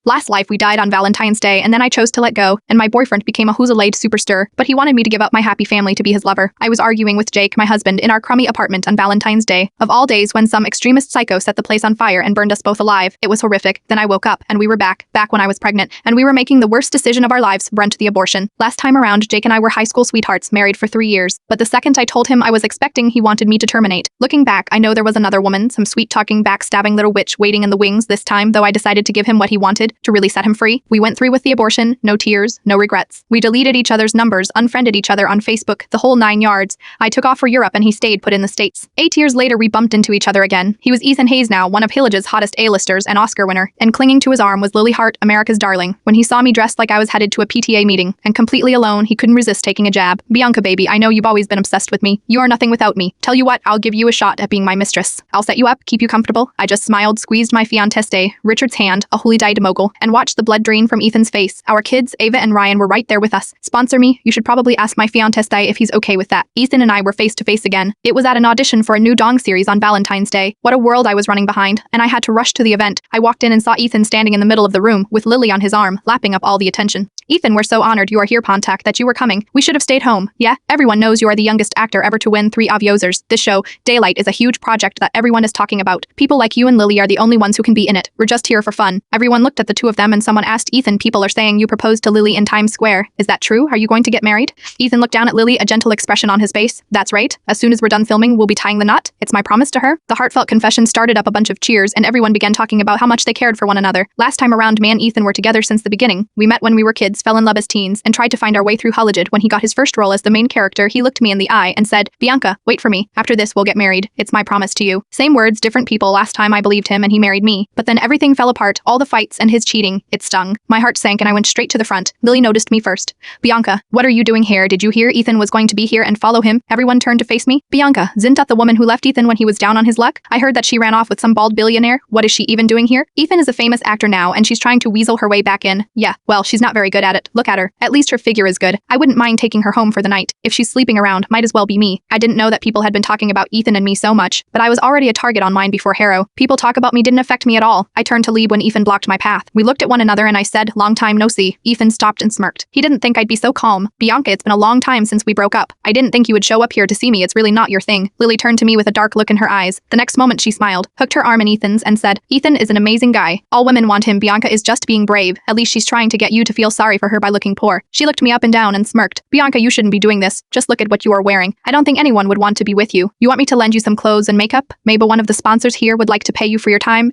Last life we died on Valentine's Day, and then I chose to let go, and my boyfriend became a Who's-a-laid superstar, but he wanted me to give up my happy family to be his lover. I was arguing with Jake, my husband, in our crummy apartment on Valentine's Day. Of all days, when some extremist psycho set the place on fire and burned us both alive. It was horrific. Then I woke up, and we were back when I was pregnant, and we were making the worst decision of our lives, Brent the abortion. Last time around, Jake and I were high school sweethearts, married for 3 years. But the second I told him I was expecting, he wanted me to terminate. Looking back, I know there was another woman, some sweet-talking, backstabbing little witch waiting in the wings this time, though I decided to give him what he wanted, to really set him free. We went through with the abortion, no tears, no regrets. We deleted each other's numbers, unfriended each other on Facebook, the whole 9 yards. I took off for Europe and he stayed put in the States. 8 years later, we bumped into each other again. He was Ethan Hayes now, one of Hillage's hottest A-listers and Oscar winner, and clinging to his arm was Lily Hart, America's darling. When he saw me dressed like I was headed to a PTA meeting, and completely alone, he couldn't resist taking a jab. Bianca, baby, I know you've always been obsessed with me. You are nothing without me. Tell you what, I'll give you a shot at being my mistress. I'll set you up, keep you comfortable. I just smiled, squeezed my fiancé, Richard's hand, a holy dyed mogul, and watched the blood drain from Ethan's face. Our kids, Ava and Ryan, were right there with us. Sponsor me? You should probably ask my fiancé if he's okay with that. Ethan and I were face to face again. It was at an audition for a new dong series on Valentine's Day. What a world I was running behind, and I had to rush to the event. I walked in and saw Ethan standing in the middle of the room, with Lily on his arm, lapping up all the attention. Ethan, we're so honored you are here, Pontac, that you were coming. We should have stayed home. Yeah, everyone knows you are the youngest actor ever to win 3 Oscars. This show, Daylight, is a huge project that everyone is talking about. People like you and Lily are the only ones who can be in it. We're just here for fun. Everyone looked at the two of them and someone asked Ethan, people are saying you proposed to Lily in Times Square. Is that true? Are you going to get married? Ethan looked down at Lily, a gentle expression on his face. That's right. As soon as we're done filming, we'll be tying the knot. It's my promise to her. The heartfelt confession started up a bunch of cheers and everyone began talking about how much they cared for one another. Last time around, me and Ethan were together since the beginning. We met when we were kids, fell in love as teens, and tried to find our way through Hollywood. When he got his first role as the main character, he looked me in the eye and said, Bianca, wait for me. After this, we'll get married. It's my promise to you. Same words, different people. Last time I believed him and he married me. But then everything fell apart, all the fights and his cheating. It stung. My heart sank and I went straight to the front. Lily noticed me first. Bianca, what are you doing here? Did you hear Ethan was going to be here and follow him? Everyone turned to face me. Bianca, isn't that the woman who left Ethan when he was down on his luck? I heard that she ran off with some bald billionaire. What is she even doing here? Ethan is a famous actor now and she's trying to weasel her way back in. Yeah, well, she's not very good at it. Look at her. At least her figure is good. I wouldn't mind taking her home for the night. If she's sleeping around, might as well be me. I didn't know that people had been talking about Ethan and me so much, but I was already a target online before Harrow. People talk about me didn't affect me at all. I turned to leave when Ethan blocked my path. We looked at one another and I said, long time no see. Ethan stopped and smirked. He didn't think I'd be so calm. Bianca, it's been a long time since we broke up. I didn't think you would show up here to see me. It's really not your thing. Lily turned to me with a dark look in her eyes. The next moment she smiled, hooked her arm in Ethan's and said, Ethan is an amazing guy. All women want him. Bianca is just being brave. At least she's trying to get you to feel sorry for her by looking poor. She looked me up and down and smirked. Bianca, you shouldn't be doing this. Just look at what you are wearing. I don't think anyone would want to be with you. You want me to lend you some clothes and makeup? Maybe one of the sponsors here would like to pay you for your time?